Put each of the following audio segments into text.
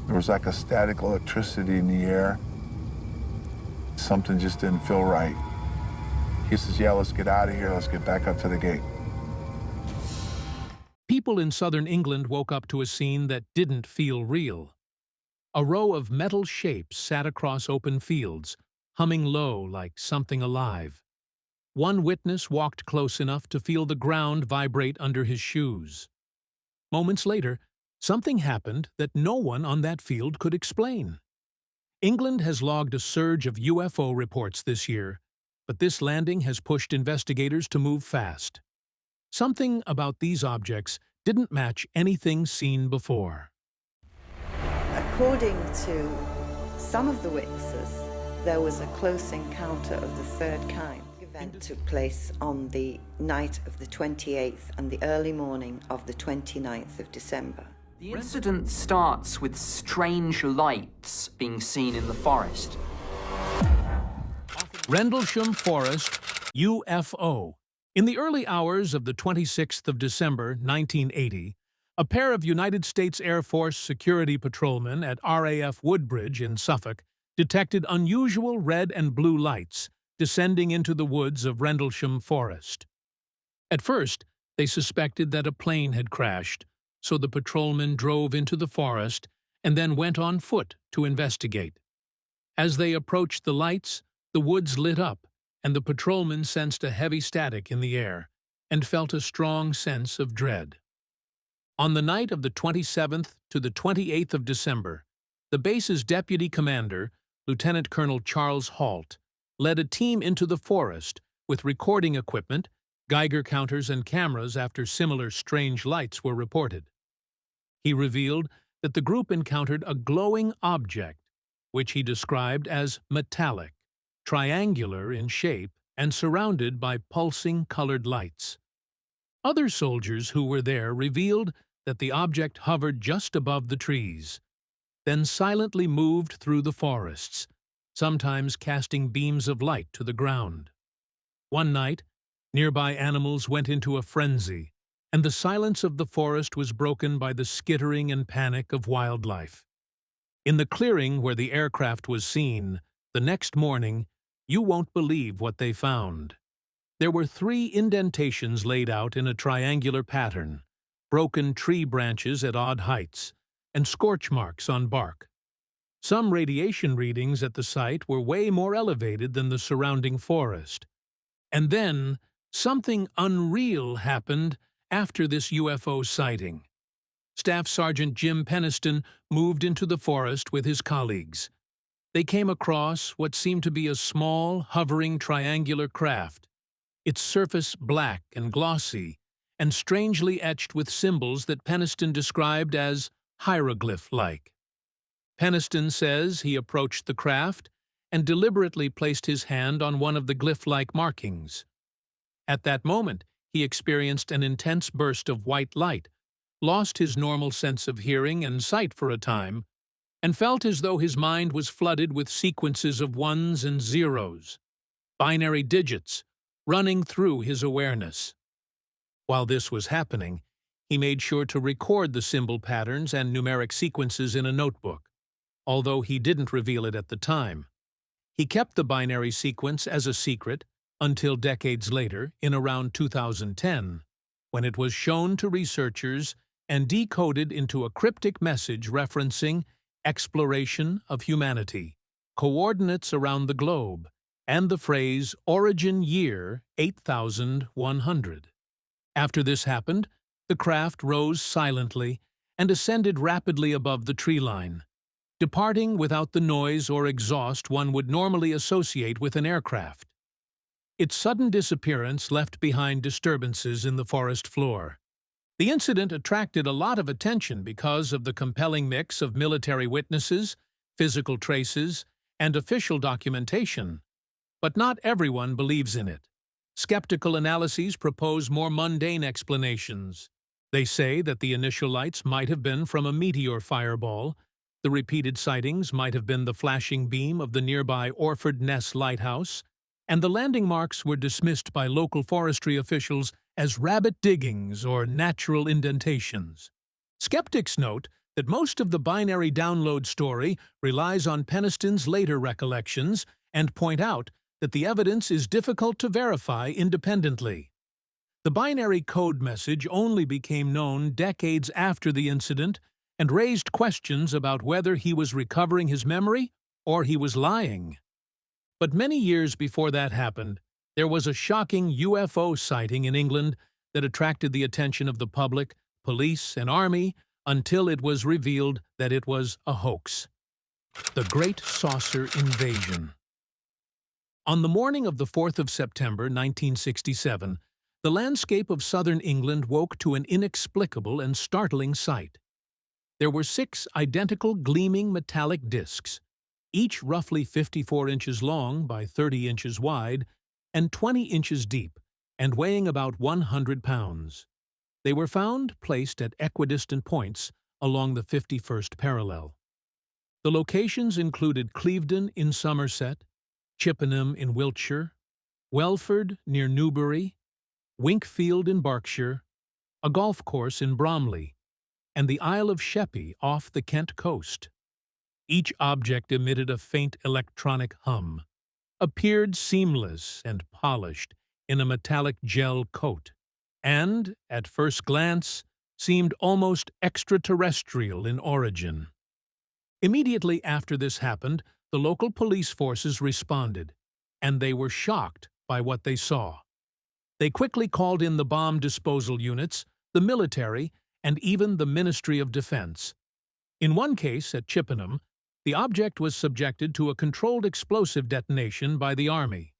There was like a static electricity in the air. Something just didn't feel right. He says, yeah, let's get out of here. Let's get back up to the gate. People in southern England woke up to a scene that didn't feel real. A row of metal shapes sat across open fields, humming low like something alive. One witness walked close enough to feel the ground vibrate under his shoes. Moments later, something happened that no one on that field could explain. England has logged a surge of UFO reports this year, but this landing has pushed investigators to move fast. Something about these objects didn't match anything seen before. According to some of the witnesses, there was a close encounter of the third kind. The event took place on the night of the 28th and the early morning of the 29th of December. The incident starts with strange lights being seen in the forest. Rendlesham Forest, UFO. In the early hours of the 26th of December, 1980, a pair of United States Air Force security patrolmen at RAF Woodbridge in Suffolk detected unusual red and blue lights descending into the woods of Rendlesham Forest. At first, they suspected that a plane had crashed, so the patrolmen drove into the forest and then went on foot to investigate. As they approached the lights, the woods lit up, and the patrolmen sensed a heavy static in the air and felt a strong sense of dread. On the night of the 27th to the 28th of December, the base's deputy commander, Lieutenant Colonel Charles Halt, led a team into the forest with recording equipment, Geiger counters, and cameras after similar strange lights were reported. He revealed that the group encountered a glowing object, which he described as metallic, triangular in shape, and surrounded by pulsing colored lights. Other soldiers who were there revealed that the object hovered just above the trees, then silently moved through the forests, sometimes casting beams of light to the ground. One night, nearby animals went into a frenzy, and the silence of the forest was broken by the skittering and panic of wildlife. In the clearing where the aircraft was seen, the next morning, you won't believe what they found. There were 3 indentations laid out in a triangular pattern, broken tree branches at odd heights, and scorch marks on bark. Some radiation readings at the site were way more elevated than the surrounding forest. And then, something unreal happened after this UFO sighting. Staff Sergeant Jim Peniston moved into the forest with his colleagues. They came across what seemed to be a small, hovering triangular craft, its surface black and glossy, and strangely etched with symbols that Peniston described as hieroglyph-like. Peniston says he approached the craft and deliberately placed his hand on one of the glyph-like markings. At that moment, he experienced an intense burst of white light, lost his normal sense of hearing and sight for a time, and felt as though his mind was flooded with sequences of ones and zeros, binary digits, running through his awareness. While this was happening, he made sure to record the symbol patterns and numeric sequences in a notebook, although he didn't reveal it at the time. He kept the binary sequence as a secret until decades later, in around 2010, when it was shown to researchers and decoded into a cryptic message referencing exploration of humanity, coordinates around the globe, and the phrase origin year 8100. After this happened, the craft rose silently and ascended rapidly above the tree line, departing without the noise or exhaust one would normally associate with an aircraft. Its sudden disappearance left behind disturbances in the forest floor. The incident attracted a lot of attention because of the compelling mix of military witnesses, physical traces, and official documentation. But not everyone believes in it. Skeptical analyses propose more mundane explanations. They say that the initial lights might have been from a meteor fireball, the repeated sightings might have been the flashing beam of the nearby Orford Ness Lighthouse, and the landing marks were dismissed by local forestry officials as rabbit diggings or natural indentations. Skeptics note that most of the binary download story relies on Peniston's later recollections and point out that the evidence is difficult to verify independently. The binary code message only became known decades after the incident and raised questions about whether he was recovering his memory or he was lying. But many years before that happened, there was a shocking UFO sighting in England that attracted the attention of the public, police, and army until it was revealed that it was a hoax. The Great Saucer Invasion. On the morning of the 4th of September, 1967, the landscape of southern England woke to an inexplicable and startling sight. There were 6 identical gleaming metallic discs, each roughly 54 inches long by 30 inches wide and 20 inches deep, and weighing about 100 pounds. They were found placed at equidistant points along the 51st parallel. The locations included Clevedon in Somerset, Chippenham in Wiltshire, Welford near Newbury, Winkfield in Berkshire, a golf course in Bromley, and the Isle of Sheppey off the Kent coast. Each object emitted a faint electronic hum, appeared seamless and polished in a metallic gel coat, and, at first glance, seemed almost extraterrestrial in origin. Immediately after this happened, the local police forces responded, and they were shocked by what they saw. They quickly called in the bomb disposal units, the military, and even the Ministry of Defense. In one case, at Chippenham, the object was subjected to a controlled explosive detonation by the Army.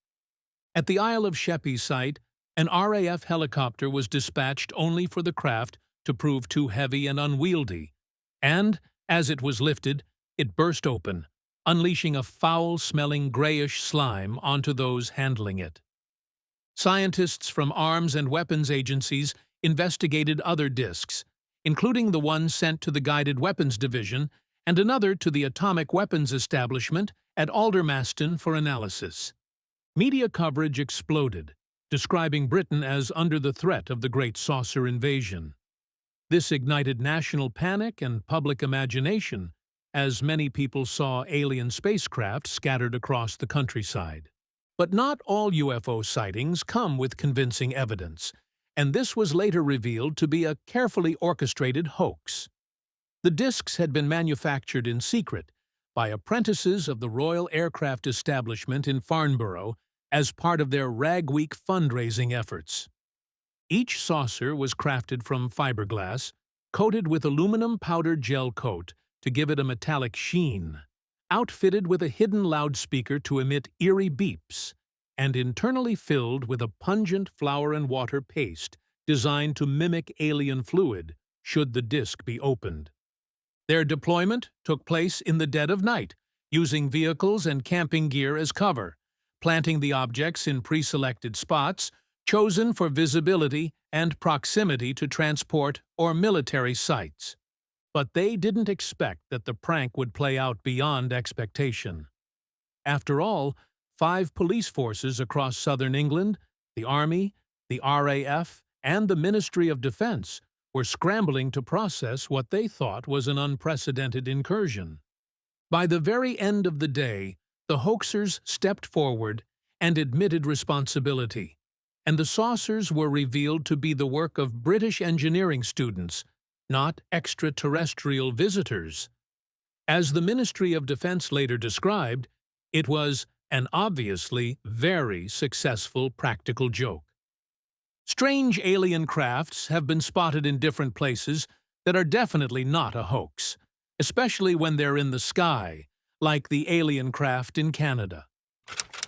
At the Isle of Sheppey site, an RAF helicopter was dispatched only for the craft to prove too heavy and unwieldy, and, as it was lifted, it burst open, unleashing a foul-smelling grayish slime onto those handling it. Scientists from arms and weapons agencies investigated other discs, including the one sent to the Guided Weapons Division and another to the Atomic Weapons Establishment at Aldermaston for analysis. Media coverage exploded, describing Britain as under the threat of the Great Saucer Invasion. This ignited national panic and public imagination, as many people saw alien spacecraft scattered across the countryside. But not all UFO sightings come with convincing evidence, and this was later revealed to be a carefully orchestrated hoax. The discs had been manufactured in secret by apprentices of the Royal Aircraft Establishment in Farnborough as part of their Rag Week fundraising efforts. Each saucer was crafted from fiberglass, coated with aluminum powder gel coat to give it a metallic sheen, outfitted with a hidden loudspeaker to emit eerie beeps, and internally filled with a pungent flour and water paste designed to mimic alien fluid should the disc be opened. Their deployment took place in the dead of night, using vehicles and camping gear as cover, planting the objects in pre-selected spots chosen for visibility and proximity to transport or military sites. But they didn't expect that the prank would play out beyond expectation. After all, 5 police forces across southern England, the Army, the RAF, and the Ministry of Defense were scrambling to process what they thought was an unprecedented incursion. By the very end of the day, the hoaxers stepped forward and admitted responsibility, and the saucers were revealed to be the work of British engineering students, not extraterrestrial visitors. As the Ministry of Defense later described, it was an obviously very successful practical joke. Strange alien crafts have been spotted in different places that are definitely not a hoax, especially when they're in the sky, like the alien craft in Canada.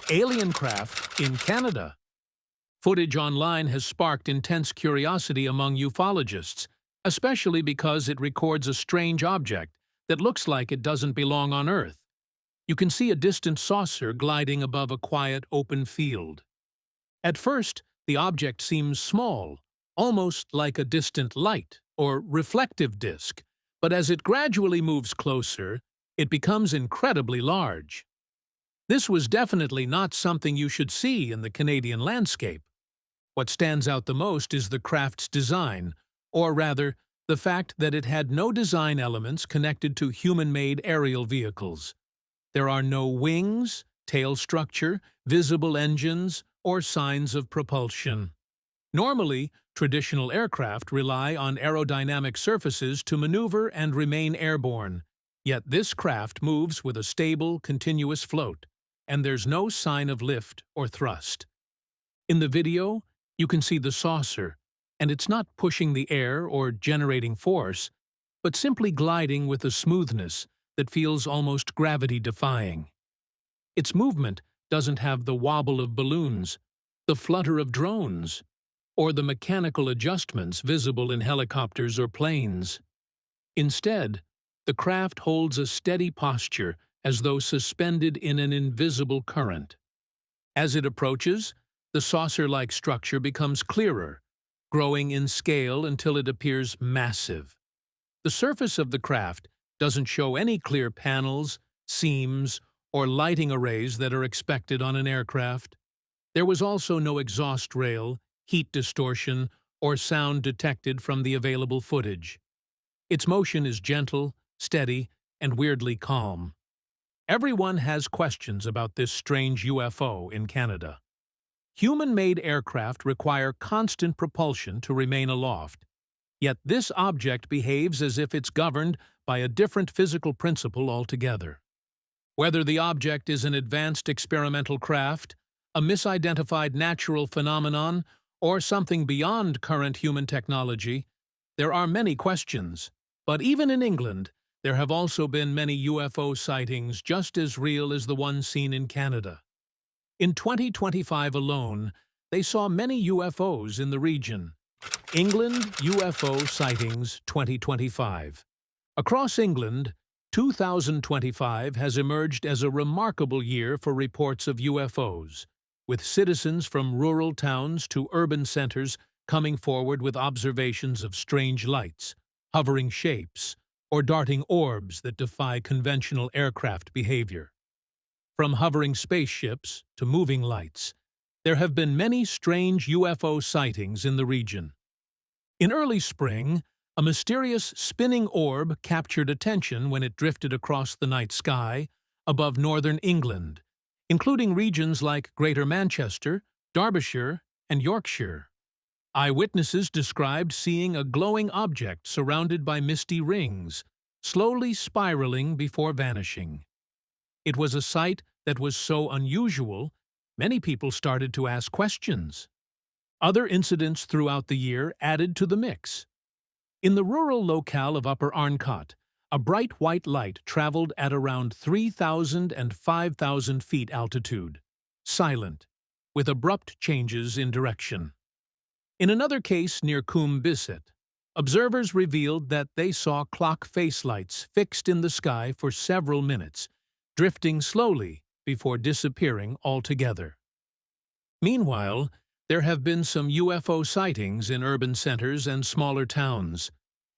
Alien craft in Canada. Footage online has sparked intense curiosity among ufologists, especially because it records a strange object that looks like it doesn't belong on Earth. You can see a distant saucer gliding above a quiet, open field. At first, the object seems small, almost like a distant light or reflective disk, but as it gradually moves closer, it becomes incredibly large. This was definitely not something you should see in the Canadian landscape. What stands out the most is the craft's design, or rather, the fact that it had no design elements connected to human-made aerial vehicles. There are no wings, tail structure, visible engines, or signs of propulsion. Normally, traditional aircraft rely on aerodynamic surfaces to maneuver and remain airborne, yet this craft moves with a stable, continuous float, and there's no sign of lift or thrust. In the video, you can see the saucer, and it's not pushing the air or generating force, but simply gliding with a smoothness that feels almost gravity-defying. Its movement doesn't have the wobble of balloons, the flutter of drones, or the mechanical adjustments visible in helicopters or planes. Instead, the craft holds a steady posture as though suspended in an invisible current. As it approaches, the saucer-like structure becomes clearer, growing in scale until it appears massive. The surface of the craft doesn't show any clear panels, seams, or lighting arrays that are expected on an aircraft. There was also no exhaust rail, heat distortion, or sound detected from the available footage. Its motion is gentle, steady, and weirdly calm. Everyone has questions about this strange UFO in Canada. Human-made aircraft require constant propulsion to remain aloft, yet this object behaves as if it's governed by a different physical principle altogether. Whether the object is an advanced experimental craft, a misidentified natural phenomenon, or something beyond current human technology, there are many questions. But even in England, there have also been many UFO sightings just as real as the ones seen in Canada. In 2025 alone, they saw many UFOs in the region. England UFO Sightings 2025. Across England, 2025 has emerged as a remarkable year for reports of UFOs, with citizens from rural towns to urban centers coming forward with observations of strange lights, hovering shapes, or darting orbs that defy conventional aircraft behavior. From hovering spaceships to moving lights, there have been many strange UFO sightings in the region. In early spring, a mysterious spinning orb captured attention when it drifted across the night sky above northern England, including regions like Greater Manchester, Derbyshire, and Yorkshire. Eyewitnesses described seeing a glowing object surrounded by misty rings, slowly spiraling before vanishing. It was a sight that was so unusual, many people started to ask questions. Other incidents throughout the year added to the mix. In the rural locale of Upper Arncott, a bright white light traveled at around 3,000 and 5,000 feet altitude, silent, with abrupt changes in direction. In another case near Coombe Bisset, observers revealed that they saw clock face lights fixed in the sky for several minutes, drifting slowly before disappearing altogether. Meanwhile, there have been some UFO sightings in urban centers and smaller towns.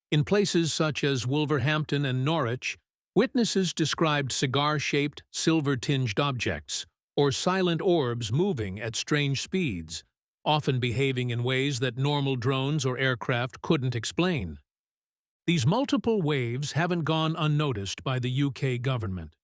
In places such as Wolverhampton and Norwich, witnesses described cigar-shaped, silver-tinged objects, or silent orbs moving at strange speeds, often behaving in ways that normal drones or aircraft couldn't explain. These multiple waves haven't gone unnoticed by the UK government.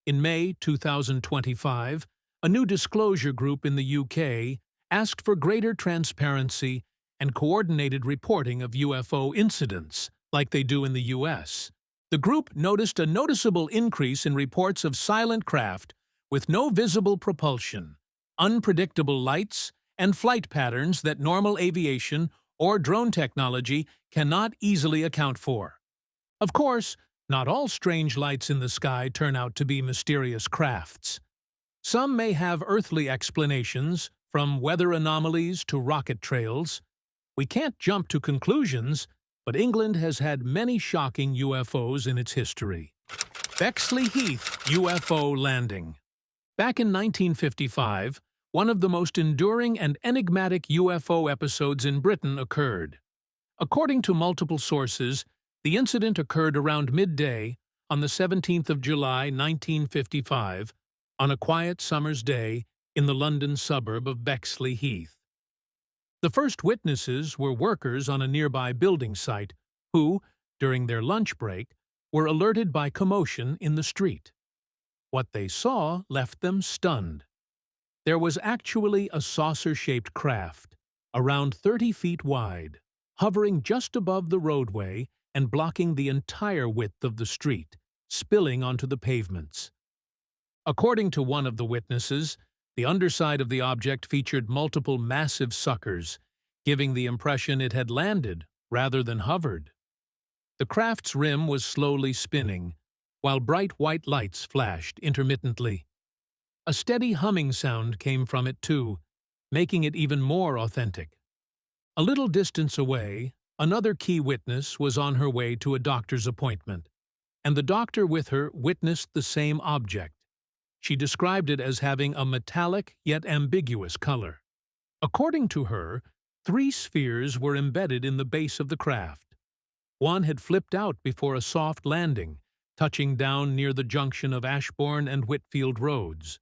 In May 2025, a new disclosure group in the UK asked for greater transparency and coordinated reporting of UFO incidents, like they do in the US. The group noticed a noticeable increase in reports of silent craft with no visible propulsion, unpredictable lights, and flight patterns that normal aviation or drone technology cannot easily account for. Of course, not all strange lights in the sky turn out to be mysterious crafts. Some may have earthly explanations, from weather anomalies to rocket trails. We can't jump to conclusions, but England has had many shocking UFOs in its history. Bexley Heath UFO landing. Back in 1955, one of the most enduring and enigmatic UFO episodes in Britain occurred. According to multiple sources, the incident occurred around midday on the 17th of July 1955, on a quiet summer's day in the London suburb of Bexley Heath. The first witnesses were workers on a nearby building site who, during their lunch break, were alerted by commotion in the street. What they saw left them stunned. There was actually a saucer-shaped craft, around 30 feet wide, hovering just above the roadway and blocking the entire width of the street, spilling onto the pavements. According to one of the witnesses, the underside of the object featured multiple massive suckers, giving the impression it had landed rather than hovered. The craft's rim was slowly spinning, while bright white lights flashed intermittently. A steady humming sound came from it too, making it even more authentic. A little distance away, another key witness was on her way to a doctor's appointment, and the doctor with her witnessed the same object. She described it as having a metallic yet ambiguous color. According to her, 3 spheres were embedded in the base of the craft. One had flipped out before a soft landing, touching down near the junction of Ashbourne and Whitfield roads.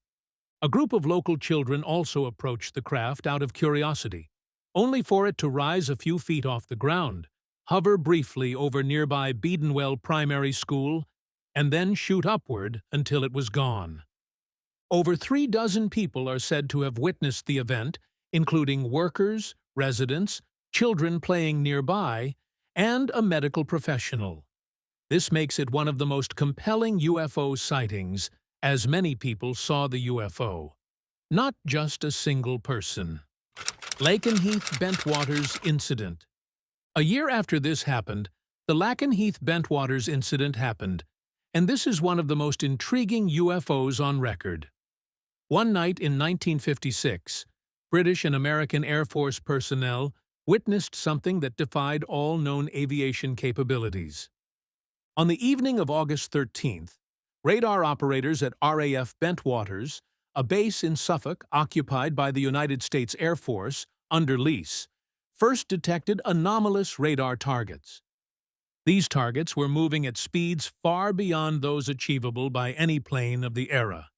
A group of local children also approached the craft out of curiosity, only for it to rise a few feet off the ground, hover briefly over nearby Bedenwell Primary School, and then shoot upward until it was gone. Over 36 people are said to have witnessed the event, including workers, residents, children playing nearby, and a medical professional. This makes it one of the most compelling UFO sightings, as many people saw the UFO, not just a single person. Lakenheath-Bentwaters Incident. A year after this happened, the Lakenheath-Bentwaters incident happened, and this is one of the most intriguing UFOs on record. One night in 1956, British and American Air Force personnel witnessed something that defied all known aviation capabilities. On the evening of August 13th, radar operators at RAF Bentwaters, a base in Suffolk occupied by the United States Air Force under lease, first detected anomalous radar targets. These targets were moving at speeds far beyond those achievable by any plane of the era.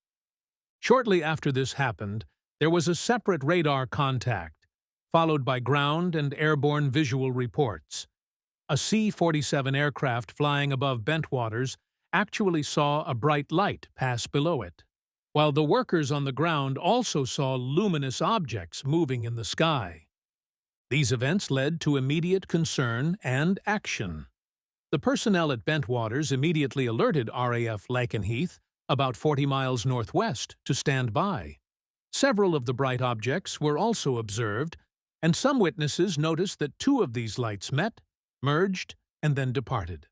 Shortly after this happened, there was a separate radar contact, followed by ground and airborne visual reports. A C-47 aircraft flying above Bentwaters actually saw a bright light pass below it, while the workers on the ground also saw luminous objects moving in the sky. These events led to immediate concern and action. The personnel at Bentwaters immediately alerted RAF Lakenheath, about 40 miles northwest, to stand by. Several of the bright objects were also observed, and some witnesses noticed that 2 of these lights met, merged, and then departed.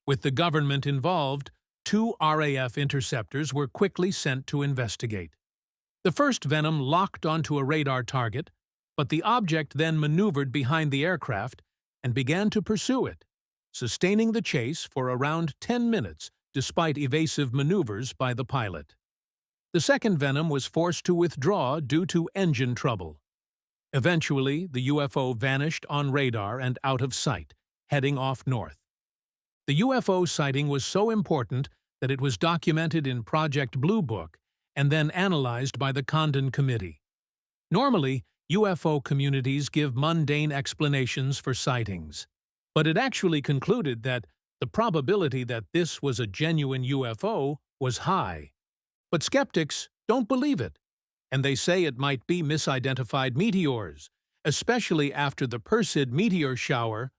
With the government involved, 2 RAF interceptors were quickly sent to investigate. The first Venom locked onto a radar target, but the object then maneuvered behind the aircraft and began to pursue it, sustaining the chase for around 10 minutes despite evasive maneuvers by the pilot. The second Venom was forced to withdraw due to engine trouble. Eventually, the UFO vanished on radar and out of sight, heading off north. The UFO sighting was so important that it was documented in Project Blue Book and then analyzed by the Condon Committee. Normally, UFO communities give mundane explanations for sightings, but it actually concluded that the probability that this was a genuine UFO was high. But skeptics don't believe it, and they say it might be misidentified meteors, especially after the Perseid meteor shower,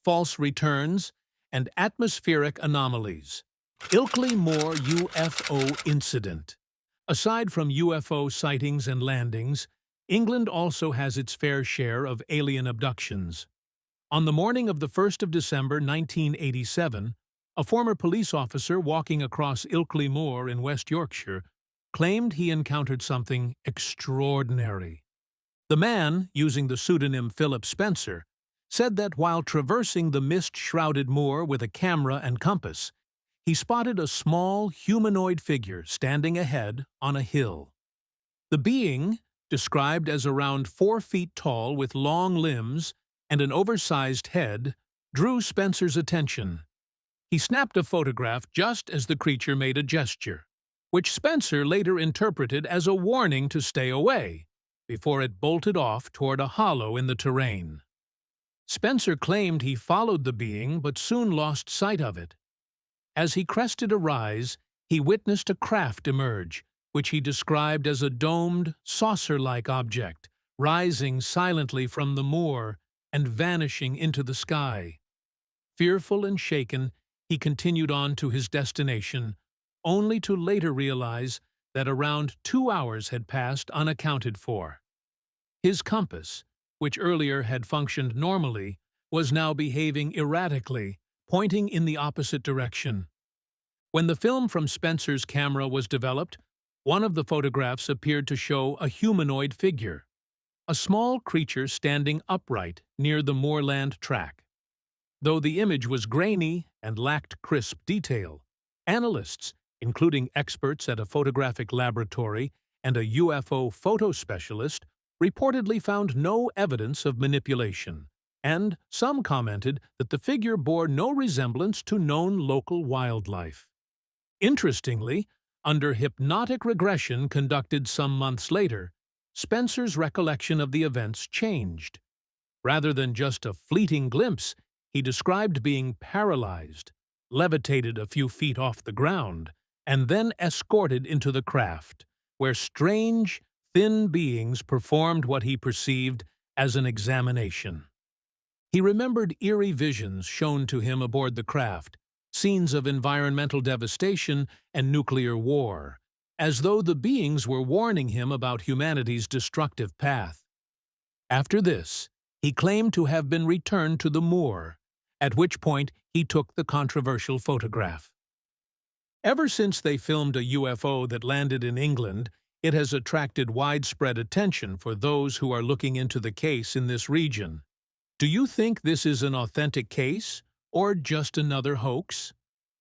false returns, and atmospheric anomalies. Ilkley Moor UFO Incident. Aside from UFO sightings and landings, England also has its fair share of alien abductions. On the morning of the 1st of December 1987, a former police officer walking across Ilkley Moor in West Yorkshire claimed he encountered something extraordinary. The man, using the pseudonym Philip Spencer, said that while traversing the mist-shrouded moor with a camera and compass, he spotted a small humanoid figure standing ahead on a hill. The being, described as around 4 feet tall with long limbs and an oversized head, drew Spencer's attention. He snapped a photograph just as the creature made a gesture, which Spencer later interpreted as a warning to stay away, before it bolted off toward a hollow in the terrain. Spencer claimed he followed the being but soon lost sight of it. As he crested a rise, he witnessed a craft emerge, which he described as a domed, saucer-like object, rising silently from the moor and vanishing into the sky. Fearful and shaken, he continued on to his destination, only to later realize that around 2 hours had passed unaccounted for. His compass, which earlier had functioned normally, was now behaving erratically, pointing in the opposite direction. When the film from Spencer's camera was developed, one of the photographs appeared to show a humanoid figure, a small creature standing upright near the moorland track. Though the image was grainy and lacked crisp detail, analysts, including experts at a photographic laboratory and a UFO photo specialist, reportedly found no evidence of manipulation, and some commented that the figure bore no resemblance to known local wildlife. Interestingly, under hypnotic regression conducted some months later, Spencer's recollection of the events changed. Rather than just a fleeting glimpse, he described being paralyzed, levitated a few feet off the ground, and then escorted into the craft, where strange, thin beings performed what he perceived as an examination. He remembered eerie visions shown to him aboard the craft, scenes of environmental devastation and nuclear war, as though the beings were warning him about humanity's destructive path. After this, he claimed to have been returned to the moor, at which point he took the controversial photograph. Ever since they filmed a UFO that landed in England, it has attracted widespread attention for those who are looking into the case in this region. Do you think this is an authentic case, or just another hoax?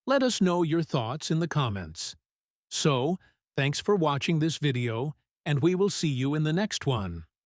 Let us know your thoughts in the comments. So, thanks for watching this video, and we will see you in the next one.